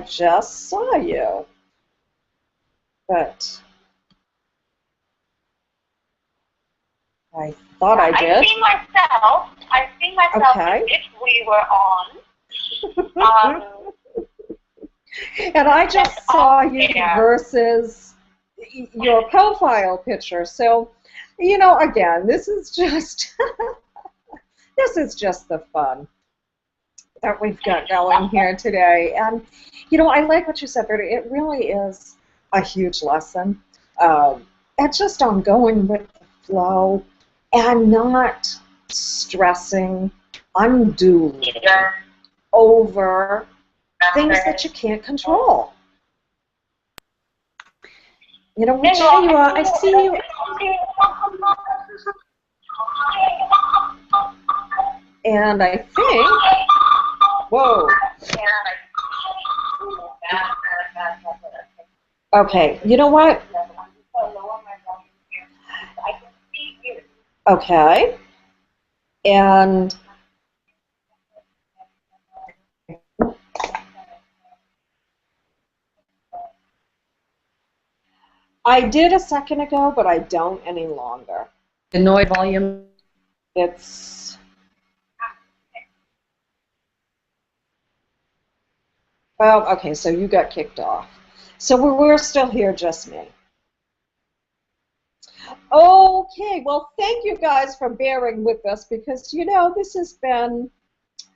just saw you. But I thought I did. I see myself okay. if we were on. And I just saw you versus your profile picture. So, you know, again, this is just this is just the fun that we've got going here today. And, you know, I like what you said, Britta. It really is a huge lesson. And just on going with the flow and not stressing unduly over things that you can't control. You know, which way you are, I see you. And I think, whoa. Okay, you know what? Okay. And I did a second ago, but I don't any longer. The noise volume, it's... Oh, okay, so you got kicked off. So we're still here, just me. Okay, well, thank you guys for bearing with us because, you know, this has been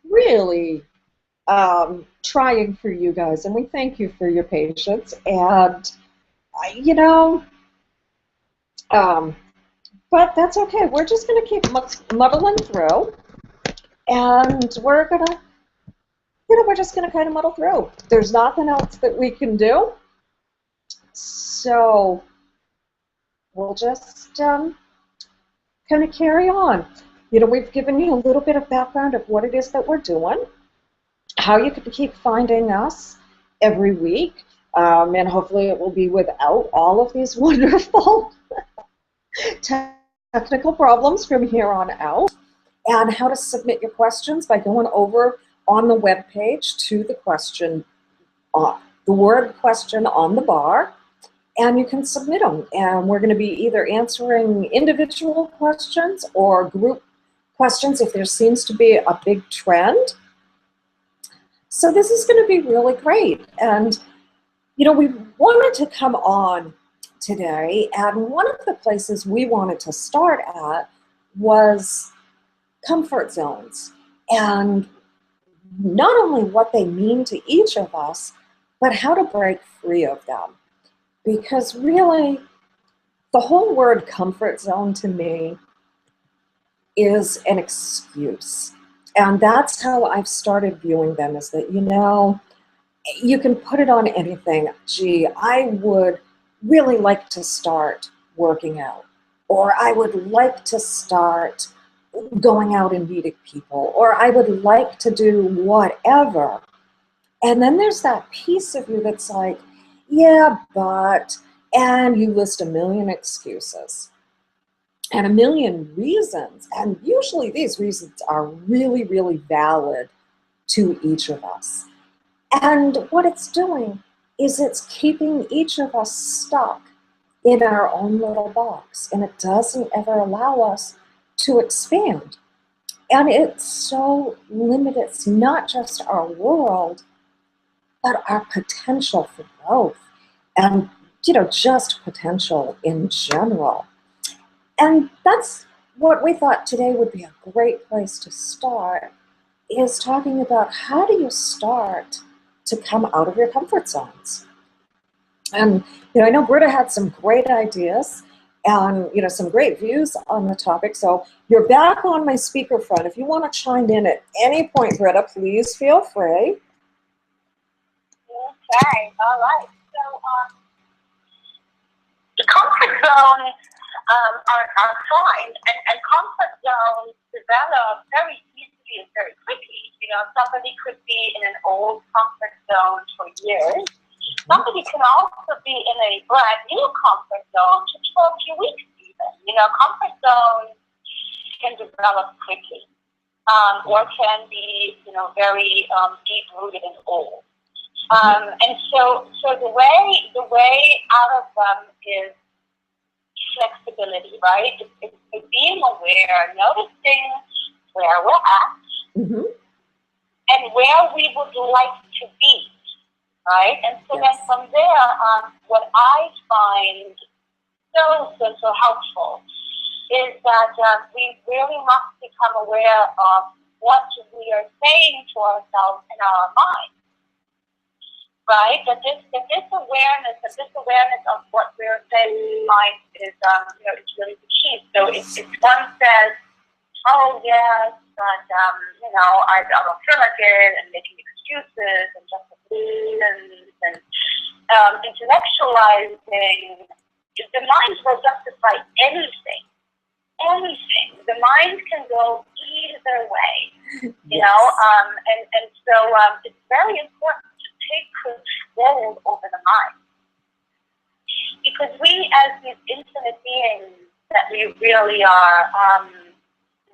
really trying for you guys, and we thank you for your patience. And, you know, but that's okay. We're just going to keep muddling through, and we're going to, you know, we're just going to kind of muddle through. There's nothing else that we can do, so we'll just kind of carry on. You know, we've given you a little bit of background of what it is that we're doing, how you can keep finding us every week, and hopefully it will be without all of these wonderful technical problems from here on out, and how to submit your questions by going over on the web page to the question, the word question on the bar, and you can submit them. And we're going to be either answering individual questions or group questions if there seems to be a big trend. So this is going to be really great. And, you know, we wanted to come on today, and one of the places we wanted to start at was comfort zones, and not only what they mean to each of us, but how to break free of them. Because really, the whole word comfort zone to me is an excuse. And that's how I've started viewing them, is that, you know, you can put it on anything. Gee, I would really like to start working out, or I would like to start going out and meeting people, or I would like to do whatever. And then there's that piece of you that's like, yeah, but, and you list a million excuses and a million reasons. And usually these reasons are really, really valid to each of us. And what it's doing is it's keeping each of us stuck in our own little box, and it doesn't ever allow us to expand. And it so limits not just our world, but our potential for growth and, you know, just potential in general. And that's what we thought today would be a great place to start, is talking about how do you start to come out of your comfort zones. And, you know, I know Britta had some great ideas and, you know, some great views on the topic. So you're back on my speakerphone. If you want to chime in at any point, Britta, please feel free. Okay, all right. So the comfort zones are fine, and comfort zones develop very easily and very quickly. You know, somebody could be in an old comfort zone for years. Somebody can also be in a brand new comfort zone just for a few weeks even. You know, comfort zones can develop quickly, or can be, you know, very deep-rooted and old. And so the way out of them is flexibility, right? It's being aware, noticing where we're at, and where we would like to be, right? And so then from there, what I find so helpful is that we really must become aware of what we are saying to ourselves in our mind, right? That this awareness of what we're saying in mind is, it's really the key. So if one says, oh yes, but I don't feel like it, and making excuses and justifications and intellectualizing, the mind will justify anything. The mind can go either way, you know, and so it's very important to take control over the mind, because we, as these infinite beings that we really are,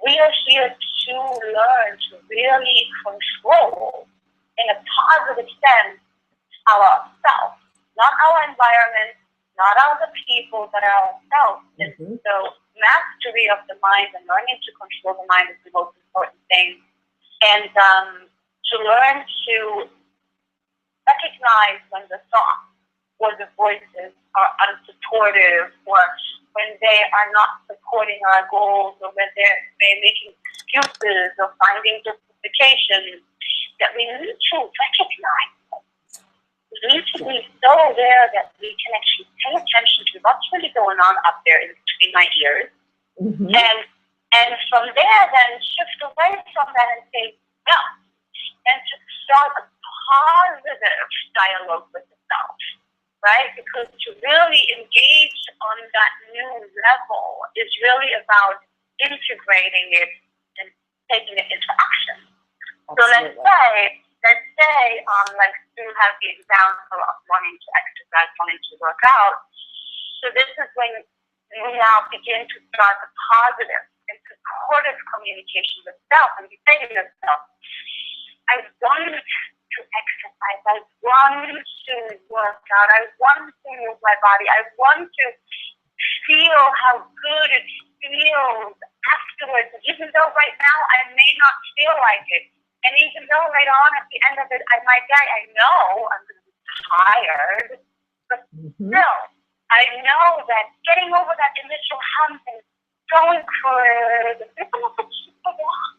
we are here to learn to really control, in a positive sense, ourselves, not our environment, not other people, but ourselves. And so mastery of the mind and learning to control the mind is the most important thing. And to learn to recognize when the thoughts or the voices are unsupportive, or when they are not supporting our goals, or when they're making excuses or finding justifications, that we need to recognize. We need to be so aware that we can actually pay attention to what's really going on up there in between my ears. And from there, then shift away from that and say, no, and to start a positive dialogue with the self, right? Because to really engage on that new level is really about integrating it and taking it into action. So let's say, like Sue has the example of wanting to exercise, wanting to work out. So this is when we now begin to start the positive and supportive communication with self, and you say to yourself, I want to exercise, I want to work out, I want to move my body, I want to feel how good it feels afterwards, even though right now I may not feel like it. And even though later on at the end of it, I might die, I know I'm going to be tired, but still, I know that getting over that initial hump and going for it, I'm going to keep the walk.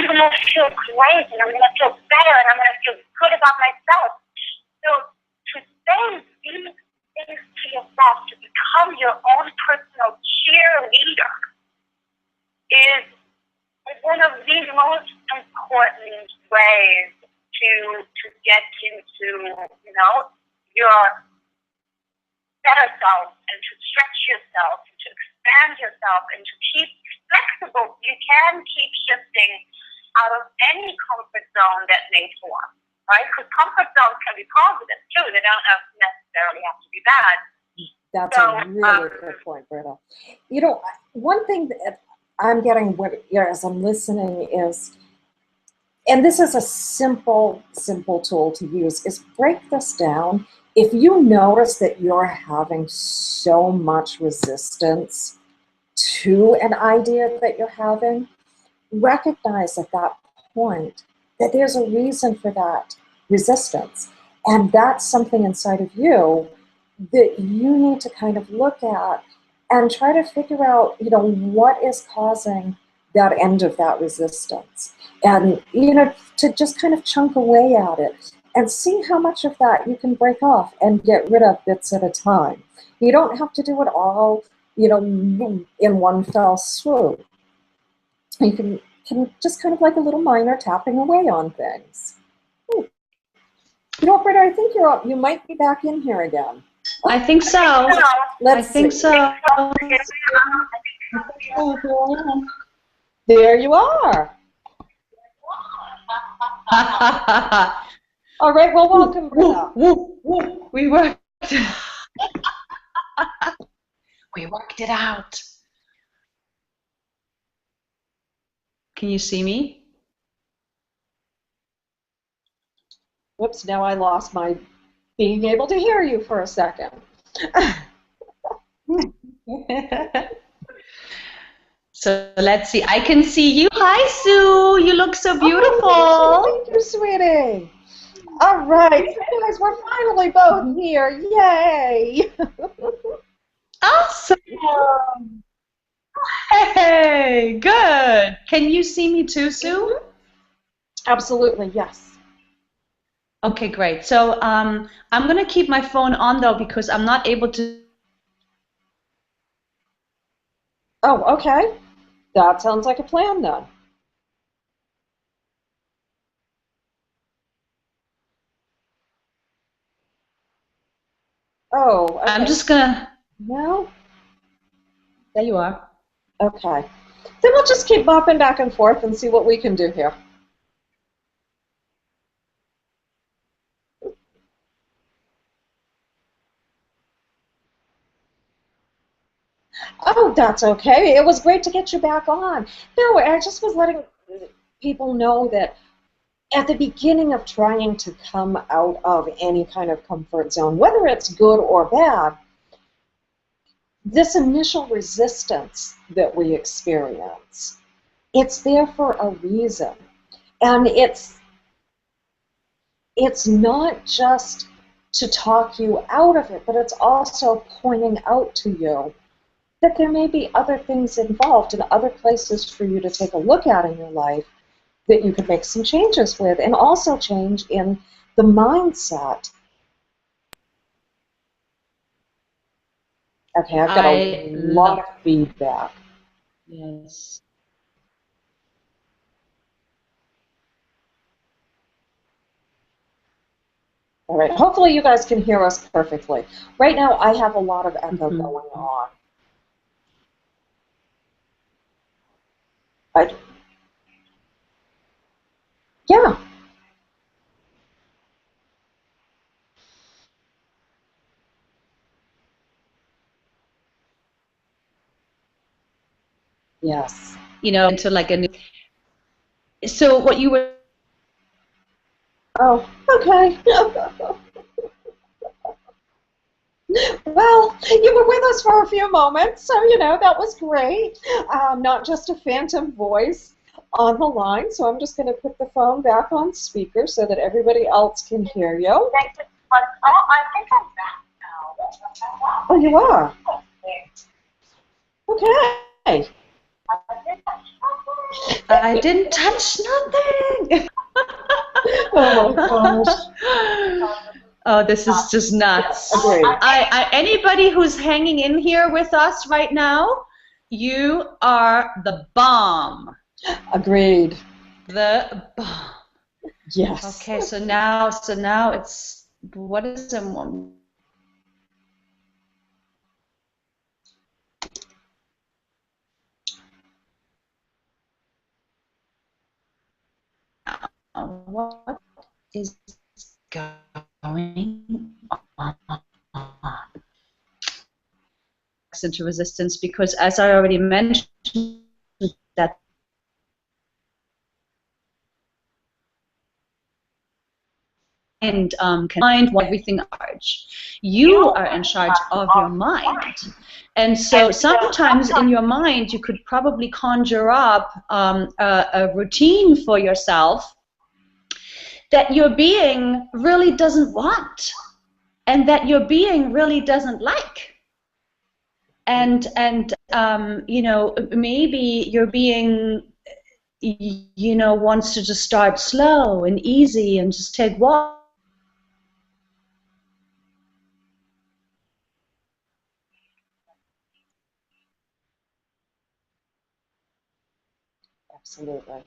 I'm going to feel great, and I'm going to feel better, and I'm going to feel good about myself. So to say these things to yourself, to become your own personal cheerleader, is one of the most important ways to get into, your better self, and to stretch yourself, and to expand yourself, and to keep flexible. You can keep shifting out of any comfort zone that may form, right? Because comfort zones can be positive too. They don't necessarily have to be bad. That's a really good point, Britta. One thing that I'm getting as I'm listening is, and this is a simple tool to use, is break this down. If you notice that you're having so much resistance to an idea that you're having, recognize at that point that there's a reason for that resistance. And that's something inside of you that you need to kind of look at and try to figure out, what is causing that end of that resistance. And, to just kind of chunk away at it and see how much of that you can break off and get rid of bits at a time. You don't have to do it all, in one fell swoop. You can just kind of like a little miner tapping away on things. Britta, I think you might be back in here again. I think so. Let's see. So. There you are. All right, well, welcome, Britta. We worked it out. Can you see me? Whoops, now I lost my being able to hear you for a second. So let's see. I can see you. Hi, Sue. You look so beautiful. Oh, thank you, sweetie. All right, so guys, we're finally both here. Yay! Awesome. Hey, good. Can you see me too, Sue? Absolutely, yes. Okay, great. So I'm going to keep my phone on though because I'm not able to. Oh, okay. That sounds like a plan then. Oh, okay. I'm just going to. No? There you are. Okay. Then we'll just keep bopping back and forth and see what we can do here. Oh, that's okay. It was great to get you back on. No, I just was letting people know that at the beginning of trying to come out of any kind of comfort zone, whether it's good or bad, this initial resistance that we experience, it's there for a reason. And it's not just to talk you out of it, but it's also pointing out to you that there may be other things involved and other places for you to take a look at in your life that you could make some changes with, and also change in the mindset. Okay, I've got a I lot love. of feedback. Yes. All right, hopefully you guys can hear us perfectly. Right now I have a lot of echo Mhm. going on. I, yeah, yes. Into like a new. So what you were. Oh, okay. Well, you were with us for a few moments, so that was great. Not just a phantom voice on the line, so I'm just going to put the phone back on speaker so that everybody else can hear you. Oh, I think I'm back now. Oh, you are? Okay. I didn't touch nothing. Oh my gosh. Oh, this is just nuts. Agreed. Anybody who's hanging in here with us right now, you are the bomb. Agreed. The bomb. Yes. Okay, so now it's what is it? What is going on? Into resistance because, as I already mentioned, that mind can find everything large. You are in charge of your mind. And so sometimes in your mind, you could probably conjure up a routine for yourself that your being really doesn't want and that your being really doesn't like. And maybe your being wants to just start slow and easy and just take walks. Absolutely.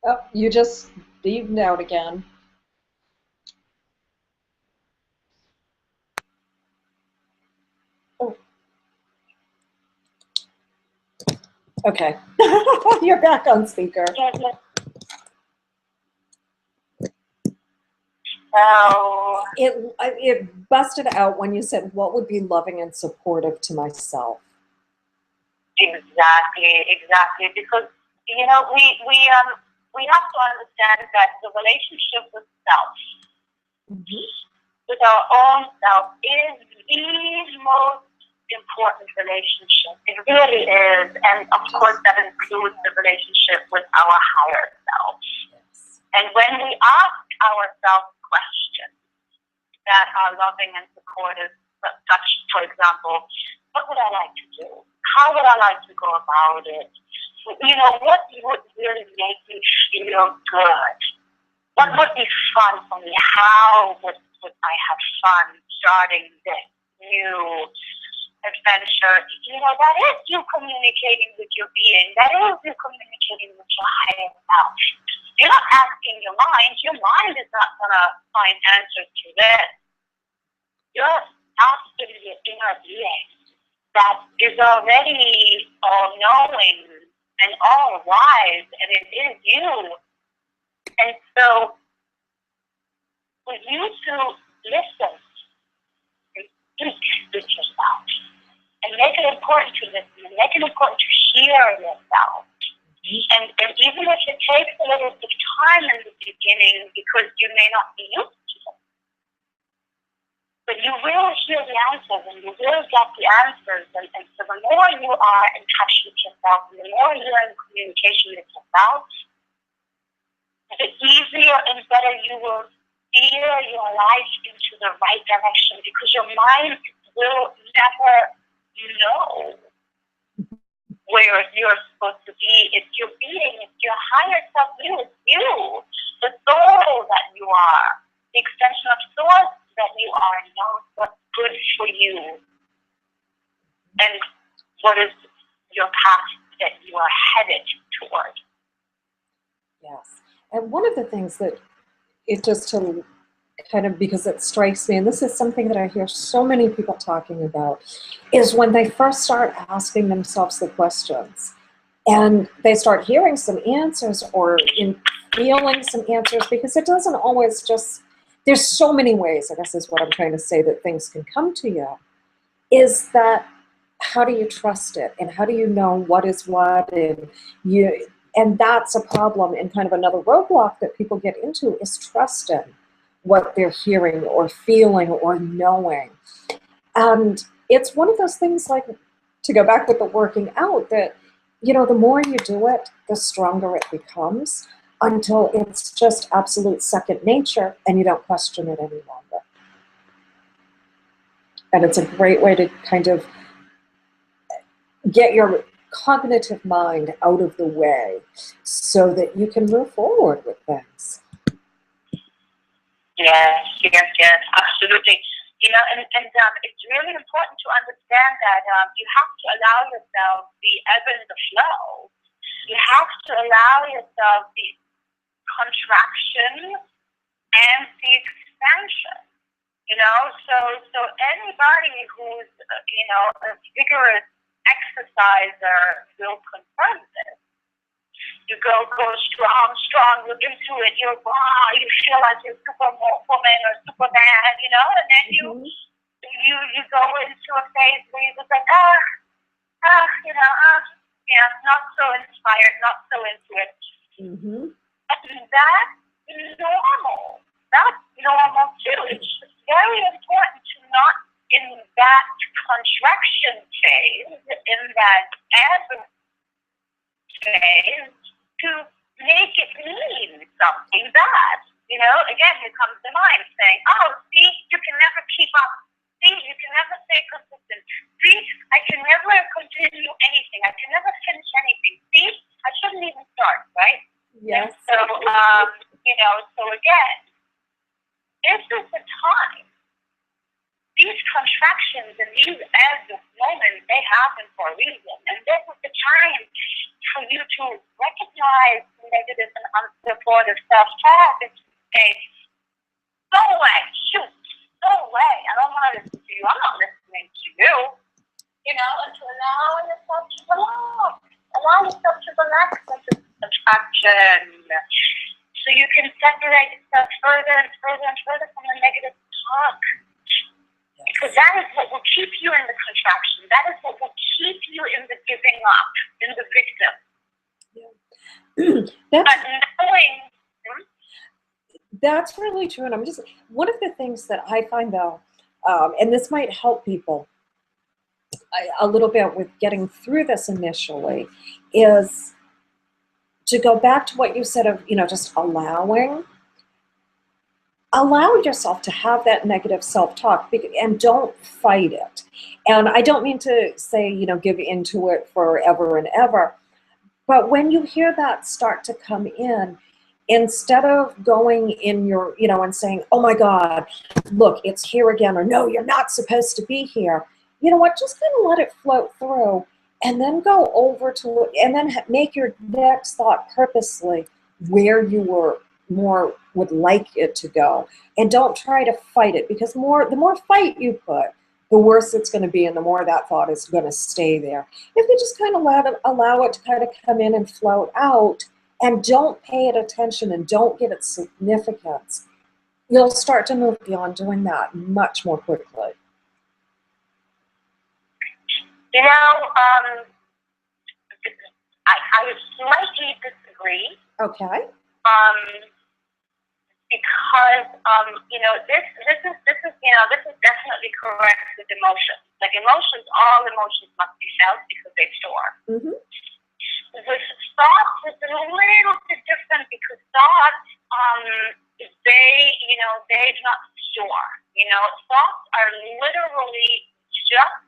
Oh, you just beamed out again. Oh. Okay. You're back on speaker. So It busted out when you said, what would be loving and supportive to myself? exactly, because you know we have to understand that the relationship with self, with our own self, is the most important relationship. It really is, and of course that includes the relationship with our higher self. And when we ask ourselves questions that are loving and supportive, such, for example, what would I like to do? How would I like to go about it? You know, what would really make me feel good? What would be fun for me? How would I have fun starting this new adventure? You know, that is you communicating with your being. That is you communicating with your higher self. You're not asking your mind. Your mind is not going to find answers to this. You're asking your inner being that is already all-knowing and all-wise, and it is you. And so, for you to listen and speak with yourself, and make it important to listen, and make it important to hear yourself. And even if it takes a little bit of time in the beginning, because you may not be used to it, but you will hear the answers, and you will get the answers. And so the more you are in touch with yourself, and the more you're in communication with yourself, the easier and better you will steer your life into the right direction, because your mind will never know where you're supposed to be. It's your being, it's your higher self, it's you, the soul that you are, the extension of source that you are, knows what's good for you and what is your path that you are headed toward. Yes. And one of the things that it just to kind of, because it strikes me, and this is something that I hear so many people talking about, is when they first start asking themselves the questions and they start hearing some answers or in feeling some answers, because it doesn't always just, there's so many ways, I guess is what I'm trying to say, that things can come to you, is that how do you trust it? And how do you know what is what? And that's a problem, and kind of another roadblock that people get into is trusting what they're hearing or feeling or knowing. And it's one of those things, like, to go back with the working out, that, you know, the more you do it, the stronger it becomes, until it's just absolute second nature and you don't question it any longer. And it's a great way to kind of get your cognitive mind out of the way so that you can move forward with things. Yes, absolutely. You know, and it's really important to understand that you have to allow yourself the ebb and the flow. You have to allow yourself the contraction and the expansion. You know, so anybody who's a vigorous exerciser will confirm this. You go strong, look into it, you feel like you're Superwoman or Superman, you know, and then you go into a phase where you're just like, not so inspired, not so into it. And that's normal. That's normal too. It's very important to not, in that contraction phase, in that ebb phase, to make it mean something bad. You know, again, here comes the mind saying, oh, see, you can never keep up. See, you can never stay consistent. See, I can never continue anything. I can never finish anything. See, I shouldn't even start, right? Yes. And so, so again, this is the time these contractions and these ebbs of moments, they happen for a reason. And this is the time for you to recognize negative and unsupportive self-talk and to say, go away, shoot, go away. I don't want to listen to you. I'm not listening to you. You know, and to allow yourself to relax. Allow yourself to relax into contraction. So you can separate yourself further and further and further from the negative talk. Because that is what will keep you in the contraction. That is what will keep you in the giving up, in the victim. Yeah. But knowing... That's really true. And one of the things that I find though, and this might help people a little bit with getting through this initially, is to go back to what you said of, just allow yourself to have that negative self-talk and don't fight it. And I don't mean to say, give into it forever and ever, but when you hear that start to come in, instead of going in your, and saying, oh my God, look, it's here again, or no, you're not supposed to be here. You know what, just kind of let it float through and then go over to it and then make your next thought purposely where you would like it to go. And don't try to fight it, because the more fight you put, the worse it's going to be and the more that thought is going to stay there. If you just kind of allow it to kind of come in and float out, and don't pay it attention and don't give it significance, you'll start to move beyond doing that much more quickly. I would slightly disagree. Okay. Because this is definitely correct with emotions. Like all emotions must be felt because they store. Mm-hmm. With thoughts, it's a little bit different because thoughts, they're not store. Thoughts are literally just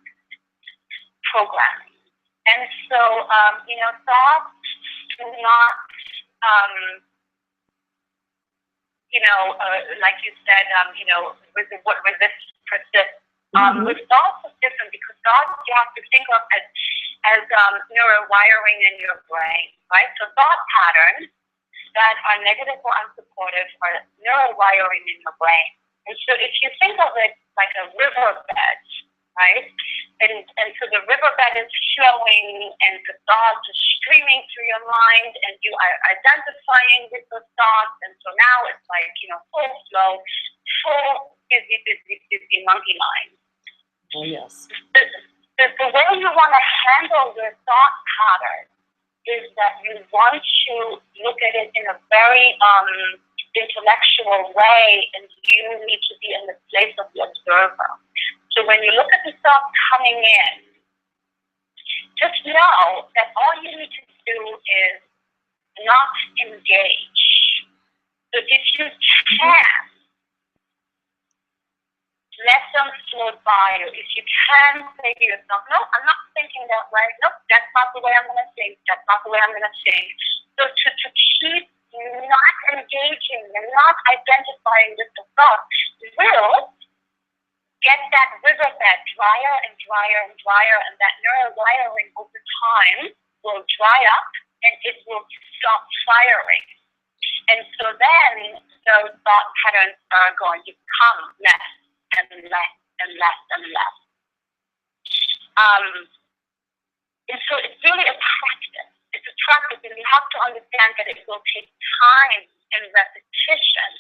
programming. And so, thoughts do not, like you said, resist, persist. With thoughts, it's different because thoughts you have to think of as neurowiring in your brain, right? So thought patterns that are negative or unsupportive are neurowiring in your brain. And so if you think of it like a riverbed, right? And so the riverbed is flowing and the thoughts are streaming through your mind and you are identifying with those thoughts. And so now it's like, full flow, full busy monkey mind. Oh, yes. The way you want to handle your thought pattern is that you want to look at it in a very intellectual way, and you need to be in the place of the observer. So when you look at the thought coming in, just know that all you need to do is not engage. So if you can, let them float by you. If you can say to yourself, no, I'm not thinking that way. Nope, that's not the way I'm going to think. That's not the way I'm going to think. So to keep not engaging and not identifying with the thought will get that riverbed drier and drier and drier, and that neurowiring over time will dry up and it will stop firing. And so then those thought patterns are going to come less and less and less and less. And so it's really a practice. It's a practice, and you have to understand that it will take time and repetition.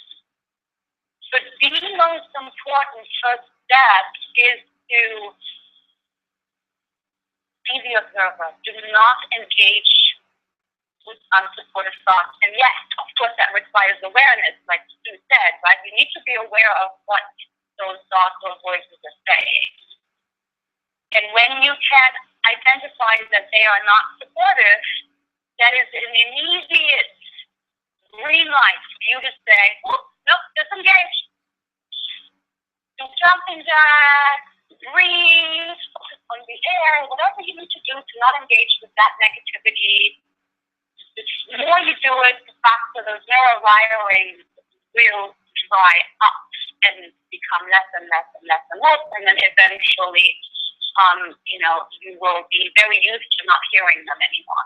But the most important first step is to be the observer. Do not engage with unsupportive thoughts. And yes, of course, that requires awareness, like Sue said, right? You need to be aware of what those thoughts or voices are saying. And when you can identify that they are not supportive, that is an immediate green light for you to say, oh, nope, disengage. Do jumping jacks, breathe, focus on the air, whatever you need to do to not engage with that negativity. The more you do it, the faster those neurowiring will dry up. and become less and less and less and less, and then eventually, you will be very used to not hearing them anymore.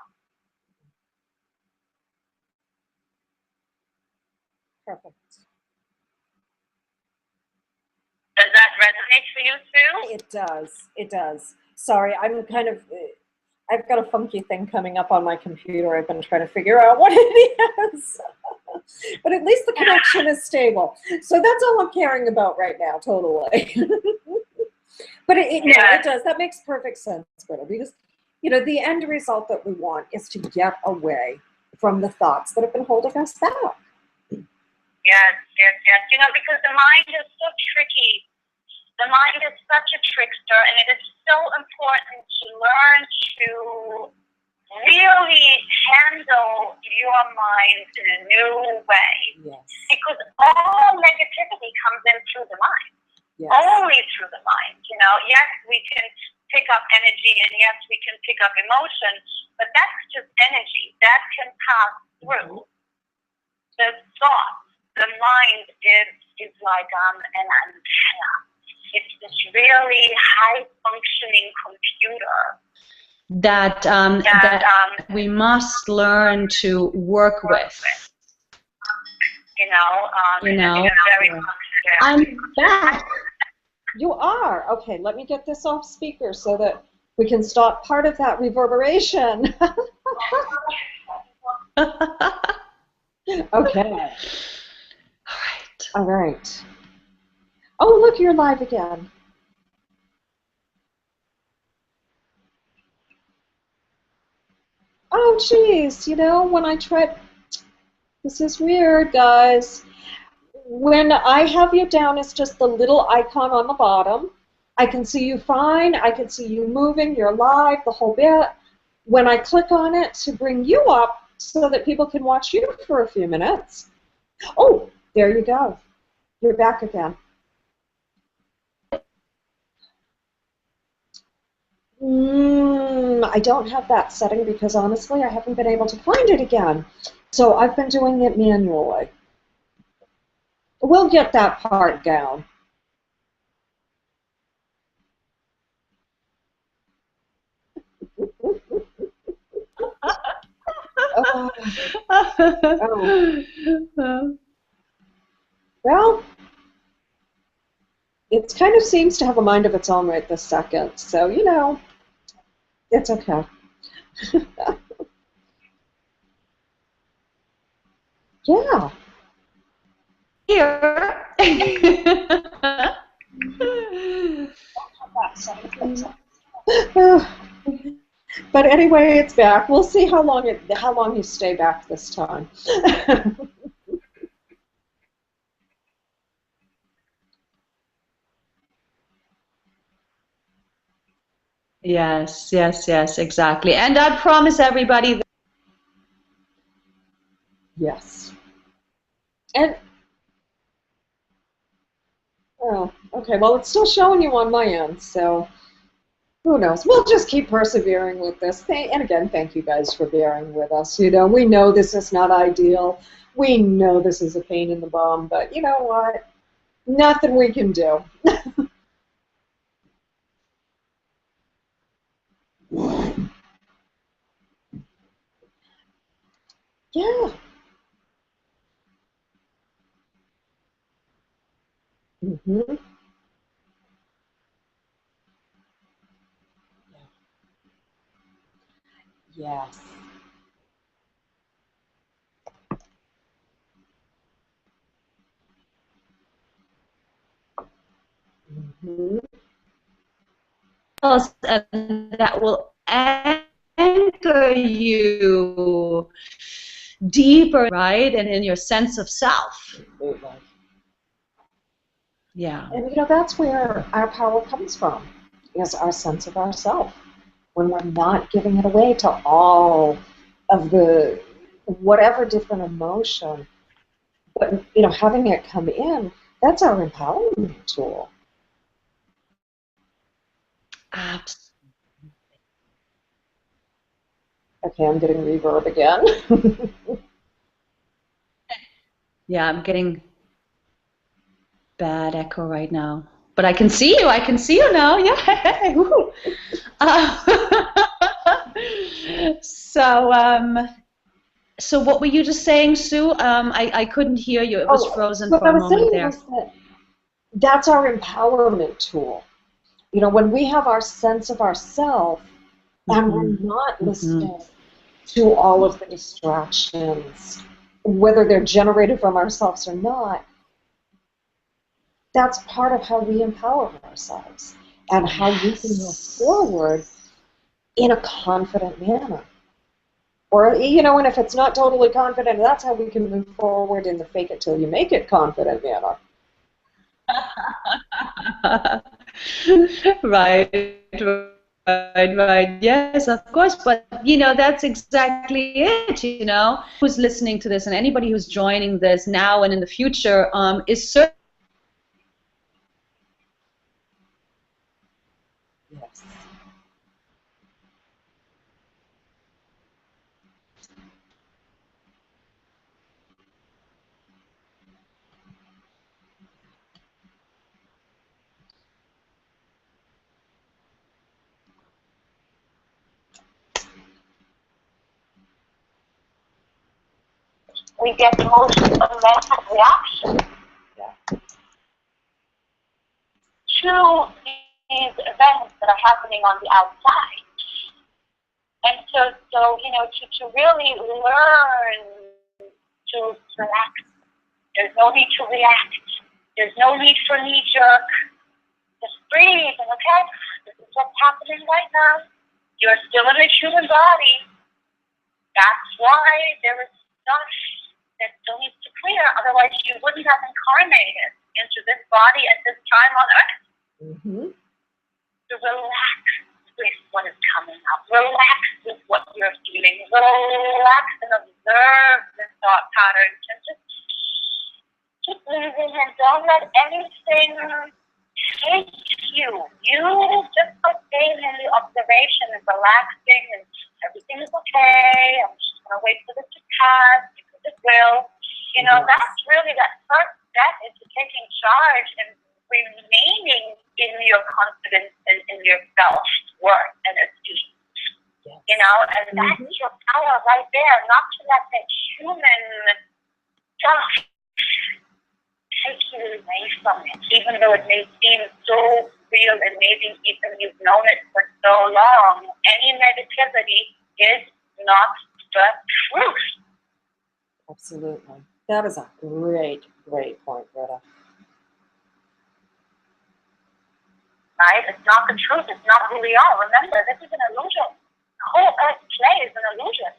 Perfect. Does that resonate for you, Sue? It does. It does. Sorry, I've got a funky thing coming up on my computer. I've been trying to figure out what it is. But at least the connection is stable. So that's all I'm caring about right now, totally. But it does. That makes perfect sense, Britta, because, the end result that we want is to get away from the thoughts that have been holding us back. Yes. Because the mind is so tricky. The mind is such a trickster, and it is so important to learn to really handle your mind in a new way. Yes. Because all negativity comes in through the mind. Yes. Only through the mind. Yes, we can pick up energy, and yes, we can pick up emotion, but that's just energy. That can pass through the thought. The mind is like an antenna. It's this really high-functioning computer that we must learn to work with. I'm back. You are. Okay, let me get this off speaker so that we can stop part of that reverberation. Okay. All right. Oh, look, you're live again. Oh, geez, when I tried, this is weird, guys. When I have you down as just the little icon on the bottom, I can see you fine, I can see you moving, you're live, the whole bit. When I click on it to bring you up so that people can watch you for a few minutes, oh, there you go. You're back again. I don't have that setting because honestly I haven't been able to find it again. So I've been doing it manually. We'll get that part down. Oh. Well, it kind of seems to have a mind of its own right this second. So, it's okay. Yeah. Here. But anyway, it's back. We'll see how long you stay back this time. Yes, exactly. And I promise everybody that. Yes. And oh, okay. Well, it's still showing you on my end, so who knows? We'll just keep persevering with this. And again, thank you guys for bearing with us. We know this is not ideal. We know this is a pain in the bum, but you know what? Nothing we can do. Yeah. Mm-hmm. Yes. Mm-hmm. And that will anchor you deeper, right? And in your sense of self. Absolutely. Yeah. And that's where our power comes from, is our sense of ourself. When we're not giving it away to all of the whatever different emotion, but having it come in, that's our empowerment tool. Absolutely. Okay, I'm getting reverb again. Yeah, I'm getting. bad echo right now. But I can see you. I can see you now. Yeah. Woo. So, so what were you just saying, Sue? I couldn't hear you. It was frozen what for I a was moment saying there. was that that's our empowerment tool. You know, when we have our sense of ourself and we're not listening to all of the distractions, whether they're generated from ourselves or not, that's part of how we empower ourselves and how we can move forward in a confident manner. Or, you know, and if it's not totally confident, that's how we can move forward in the fake it till you make it confident manner. Right. Yes, of course. But, you know, that's exactly it, you know. Who's listening to this and anybody who's joining this now and in the future is certainly. Yes. We get the most mental reaction to these events that are happening on the outside. And so you know, to really learn to relax. There's no need to react. There's no need for knee-jerk. Just breathe and, okay, this is what's happening right now. You're still in a human body. That's why there is stuff that still needs to clear. Otherwise, you wouldn't have incarnated into this body at this time on Earth. To relax with what is coming up. Relax with what you're feeling. Relax and observe the thought patterns and just keep breathing and don't let anything take you. You just like staying in the observation and relaxing and everything is okay. I'm just going to wait for this to pass because it will. You know, that's really that first step into taking charge and remaining in your confidence and in your self-worth and esteem. You know, and that's your power right there, not to let that human stuff take you away from it, even though it may seem so real and maybe even you've known it for so long. Any negativity is not the truth. Absolutely. That is a great, great point, Britta. Right? It's not the truth. It's not who we are. Remember, this is an illusion. The whole earth play is an illusion.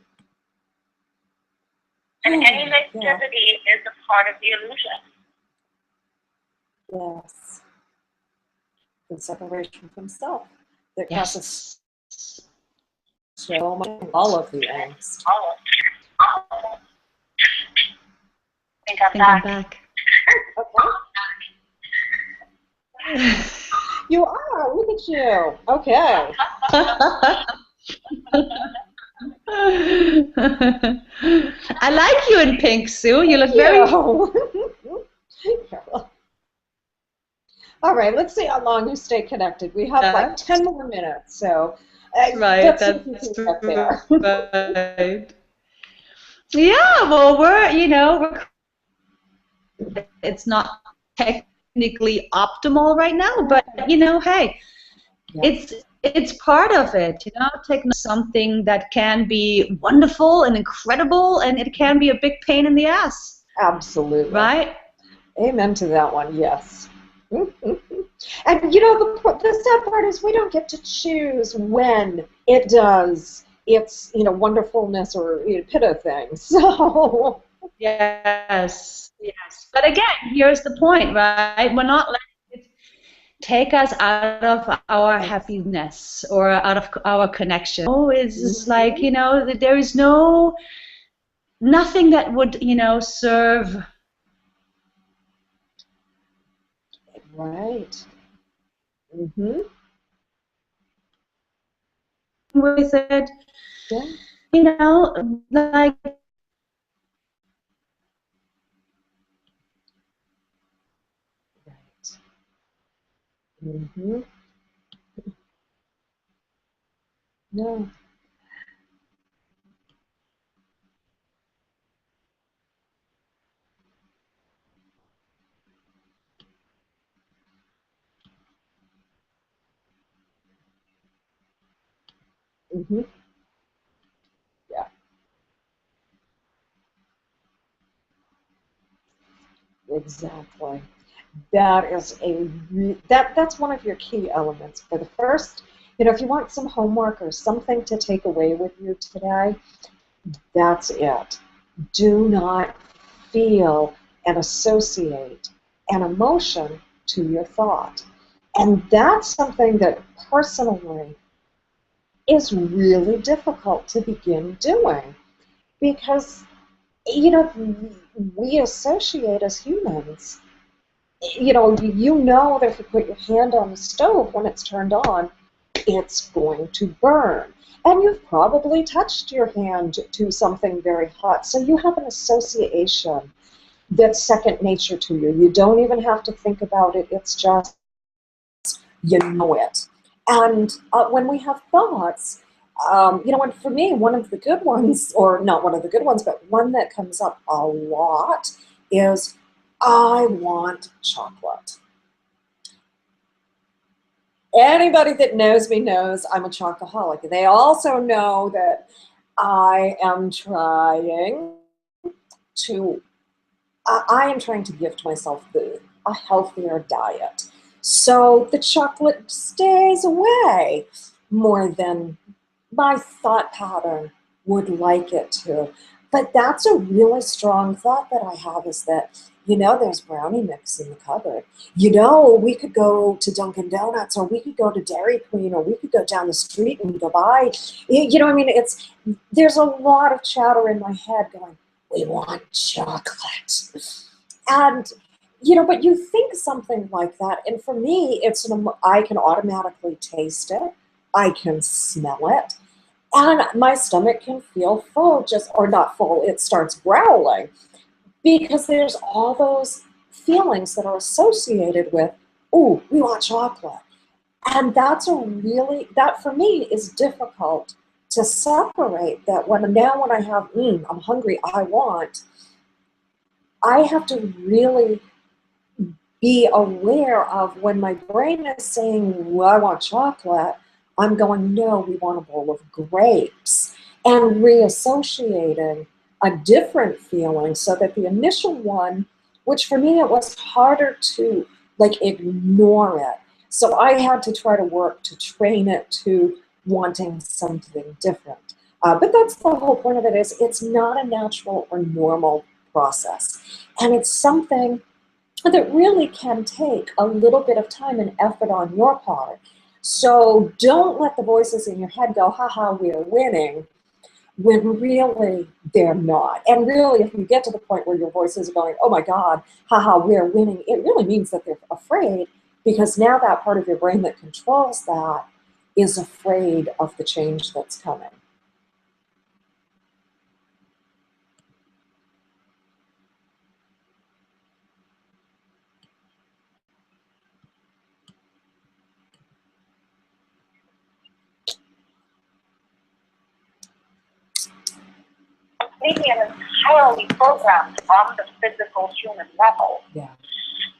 And any negativity is a part of the illusion. Yes. The separation from self that causes so much, all of the angst. I think I'm back. Okay. You are. Look at you. Okay. I like you in pink, Sue. You look very. All right. Let's see how long you stay connected. We have like 10 more minutes, so right. That's right. Yeah. Well, it's not technically optimal right now, but you know, hey, it's part of it. You know, taking something that can be wonderful and incredible, and it can be a big pain in the ass. Absolutely. Right. Amen to that one. Yes. And you know, the sad part is we don't get to choose when it does its, you know, wonderfulness or pitta thing. So. Yes. But again, here's the point, right? We're not letting it take us out of our happiness or out of our connection. Oh, it's just like, you know, there is nothing that would, you know, serve. Right. With it, you know, like. Mm-hmm. Yeah. Mm-hmm. Yeah. Exactly. That is that's one of your key elements for the first. If you want some homework or something to take away with you today, that's it. Do not feel and associate an emotion to your thought. And that's something that personally is really difficult to begin doing because, you know, we associate as humans. You know that if you put your hand on the stove when it's turned on, it's going to burn. And you've probably touched your hand to something very hot. So you have an association that's second nature to you. You don't even have to think about it. It's just, you know it. And when we have thoughts, and for me, one of the good ones, or not one of the good ones, but one that comes up a lot is, I want chocolate. Anybody that knows me knows I'm a chocoholic. They also know that I am trying to I am trying to gift myself a healthier diet. So the chocolate stays away more than my thought pattern would like it to. But that's a really strong thought that I have, is that, there's brownie mix in the cupboard. We could go to Dunkin' Donuts, or we could go to Dairy Queen, or we could go down the street and go buy. There's a lot of chatter in my head going, we want chocolate. And, but you think something like that. And for me, I can automatically taste it. I can smell it. And my stomach can feel full, or not full, it starts growling, because there's all those feelings that are associated with, oh, we want chocolate. And that for me is difficult to separate that when I have, I'm hungry, I have to really be aware of when my brain is saying, well, I want chocolate, I'm going, no, we want a bowl of grapes, and reassociating a different feeling so that the initial one, which for me it was harder to ignore it. So I had to try to work to train it to wanting something different. But that's the whole point of it, is it's not a natural or normal process. And it's something that really can take a little bit of time and effort on your part. So don't let the voices in your head go, haha, we're winning, when really they're not. And really, if you get to the point where your voices are going, oh my God, haha, we're winning, it really means that they're afraid, because now that part of your brain that controls that is afraid of the change that's coming. Completely and entirely programmed on the physical human level. Yeah.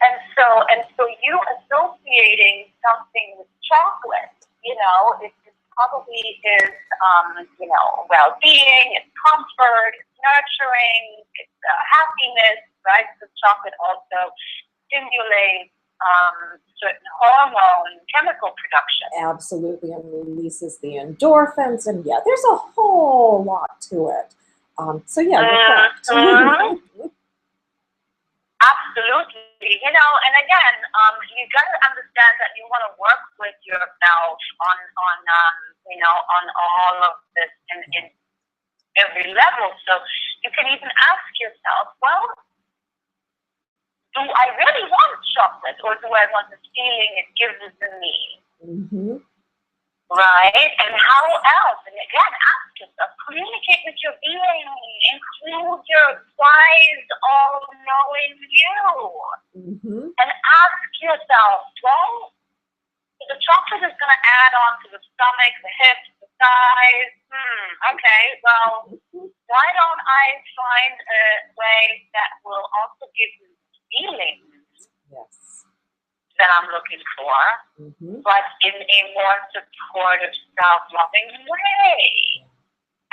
And so you associating something with chocolate, it probably is, well-being, it's comfort, it's nurturing, it's happiness, right? Because chocolate also stimulates certain hormone chemical production. Absolutely, and releases the endorphins, and yeah, there's a whole lot to it. So yeah, you're correct. Absolutely. And again, you got to understand that you want to work with yourself on all of this in every level. So you can even ask yourself, well, do I really want chocolate, or do I want the feeling it gives to me? Mm-hmm. Right? And how else? And again, ask yourself, communicate with your being, include your wise, all-knowing you. Mm-hmm. And ask yourself, well, The chocolate is going to add on to the stomach, the hips, the thighs. Okay, well, why don't I find a way that will also give me feelings that I'm looking for, but in a more supportive, self-loving way?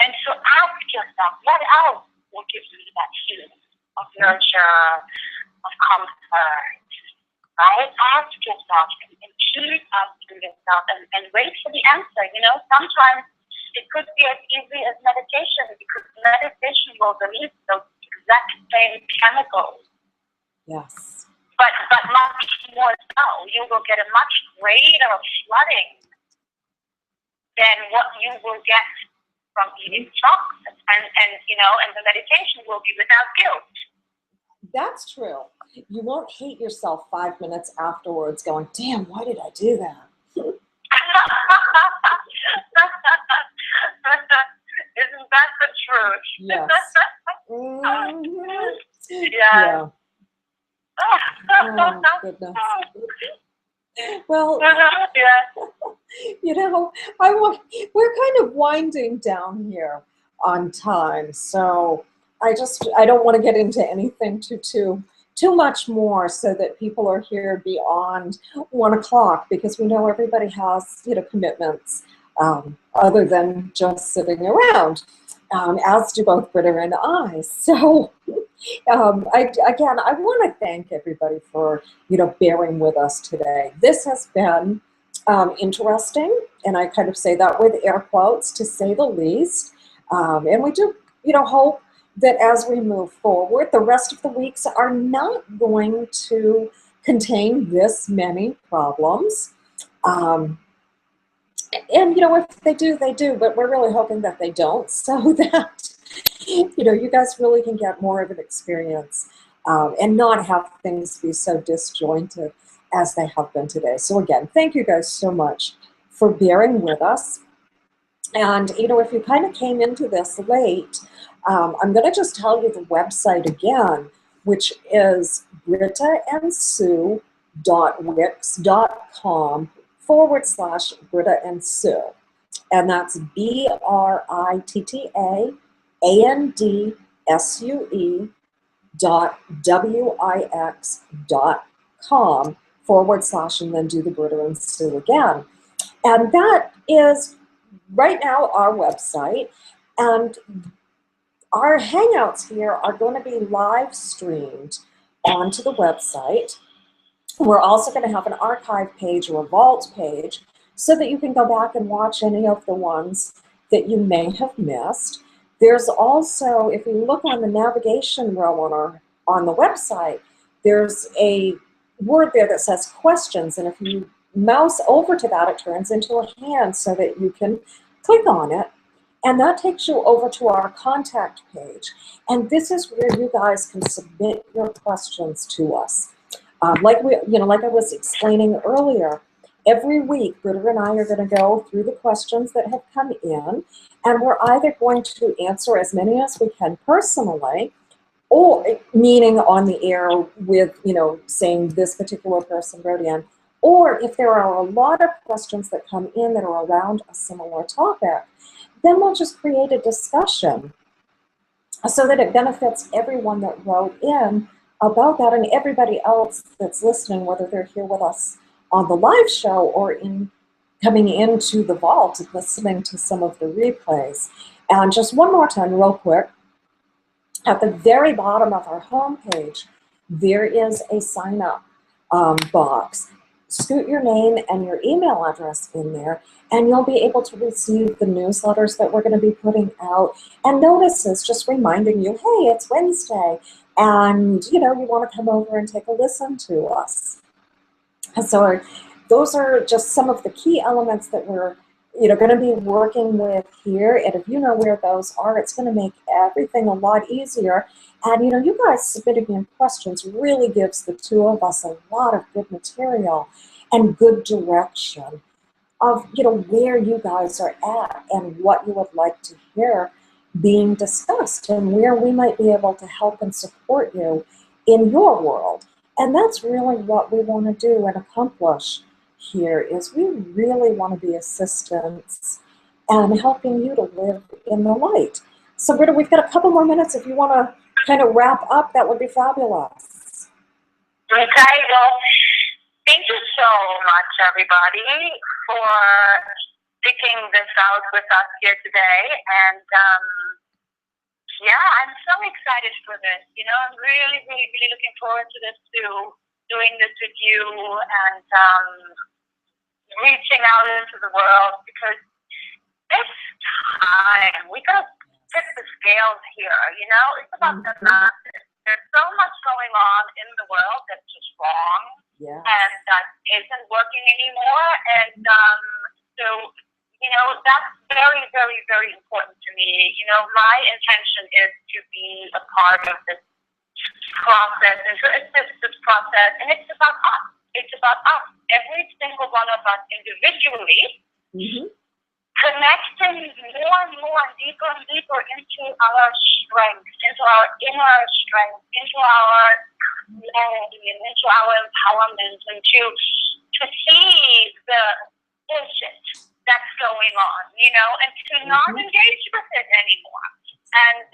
And so ask yourself, what else will give you that feeling of nurture, of comfort? Right? Ask yourself and keep asking yourself and wait for the answer. You know, sometimes it could be as easy as meditation, because meditation will release those exact same chemicals. Yes. But much more so. You will get a much greater flooding than what you will get from eating chocolate. And you know, and the meditation will be without guilt. That's true. You won't hate yourself 5 minutes afterwards going, damn, why did I do that? Isn't that the truth? Yes. Yeah. Oh, goodness. Well, you know, we're kind of winding down here on time, so I don't want to get into anything too much more, so that people are here beyond 1 o'clock, because we know everybody has, you know, commitments other than just sitting around, as do both Britta and I. So again, I want to thank everybody for, you know, bearing with us today. This has been interesting, and I kind of say that with air quotes, to say the least. And we do, you know, hope that as we move forward, the rest of the weeks are not going to contain this many problems. And, you know, if they do, they do, but we're really hoping that they don't, so that, you know, you guys really can get more of an experience and not have things be so disjointed as they have been today. So again, thank you guys so much for bearing with us. And, you know, if you kind of came into this late, I'm going to just tell you the website again, which is brittaandSue.wix.com/Britta and Sue. And that's BrittaandSue.wix.com/ and then do the Britta and Sue again. And that is right now our website. And our Hangouts here are going to be live streamed onto the website. We're also going to have an archive page or a vault page so that you can go back and watch any of the ones that you may have missed. There's also, if you look on the navigation row on the website, there's a word there that says questions, and if you mouse over to that, it turns into a hand so that you can click on it. And that takes you over to our contact page. And this is where you guys can submit your questions to us. Like I was explaining earlier, every week, Britta and I are going to go through the questions that have come in, and we're either going to answer as many as we can personally, or meaning on the air with, you know, saying this particular person wrote in, or if there are a lot of questions that come in that are around a similar topic, then we'll just create a discussion so that it benefits everyone that wrote in about that, and everybody else that's listening, whether they're here with us on the live show or coming into the vault and listening to some of the replays. And just one more time, real quick, at the very bottom of our homepage, there is a sign up box. Scoot your name and your email address in there, and you'll be able to receive the newsletters that we're going to be putting out, and notices just reminding you, hey, it's Wednesday, and, you know, you want to come over and take a listen to us. So those are just some of the key elements that we're, you know, going to be working with here. And if you know where those are, it's going to make everything a lot easier. And, you know, you guys submitting in questions really gives the two of us a lot of good material and good direction of, you know, where you guys are at and what you would like to hear being discussed and where we might be able to help and support you in your world. And that's really what we want to do and accomplish here is we really want to be assistants and helping you to live in the light. So Britta, we've got a couple more minutes. If you want to kind of wrap up, that would be fabulous. Okay, well, thank you so much, everybody, for sticking this out with us here today. And yeah, I'm so excited for this. You know, I'm really, really, really looking forward to this too, doing this with you and reaching out into the world, because this time we gotta tip the scales here. You know, it's about the masses. There's so much going on in the world that's just wrong, and that isn't working anymore. And so, you know, that's very, very, very important to me. You know, my intention is to be a part of this process and to assist this process. And it's about us. It's about us. Every single one of us individually connecting more and more, deeper and deeper into our strength, into our inner strength, into our clarity, and into our empowerment, and to see the bullshit that's going on, you know, and to not engage with it anymore. And,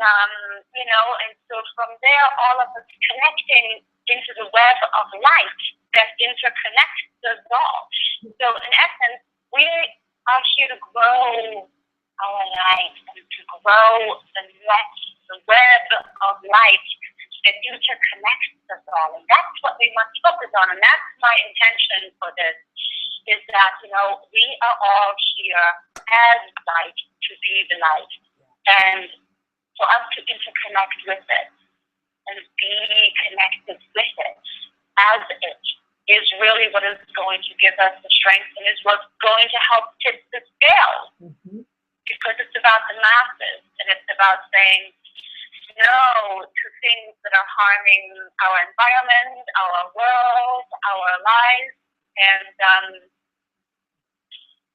you know, and so from there, all of us connecting into the web of light that interconnects us all. So in essence, we are here to grow our life and to grow the net, the web of light that interconnects us all. And that's what we must focus on. And that's my intention for this, is that, you know, we are all here as light to be the light. And for us to interconnect with it and be connected with it as it is really what is going to give us the strength and is what's going to help tip the scale. Because it's about the masses, and it's about saying no to things that are harming our environment, our world, our lives, and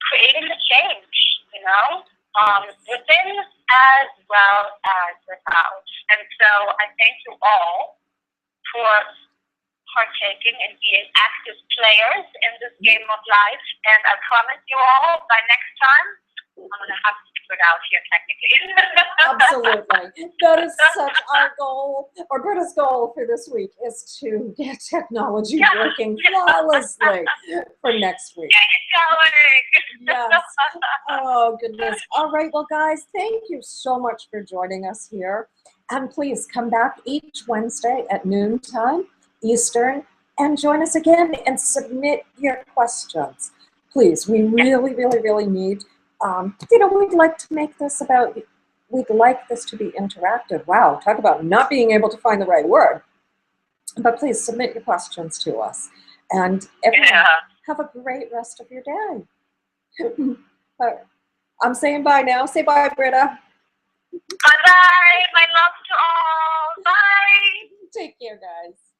creating the change, you know, within as well as without. And so I thank you all for partaking and being active players in this game of life. And I promise you all, by next time, I'm going to have to figure it out here technically. Absolutely. That is such our goal, or Britta's goal for this week, is to get technology working flawlessly for next week. Get going. Yes. Oh, goodness. All right. Well, guys, thank you so much for joining us here. And please come back each Wednesday at noontime Eastern and join us again and submit your questions. Please, we really, really, really need, you know, we'd like to make this about, we'd like this to be interactive. Wow, talk about not being able to find the right word. But please submit your questions to us. And everyone, have a great rest of your day. I'm saying bye now. Say bye, Britta. Bye-bye. My love to all. Bye. Take care, guys.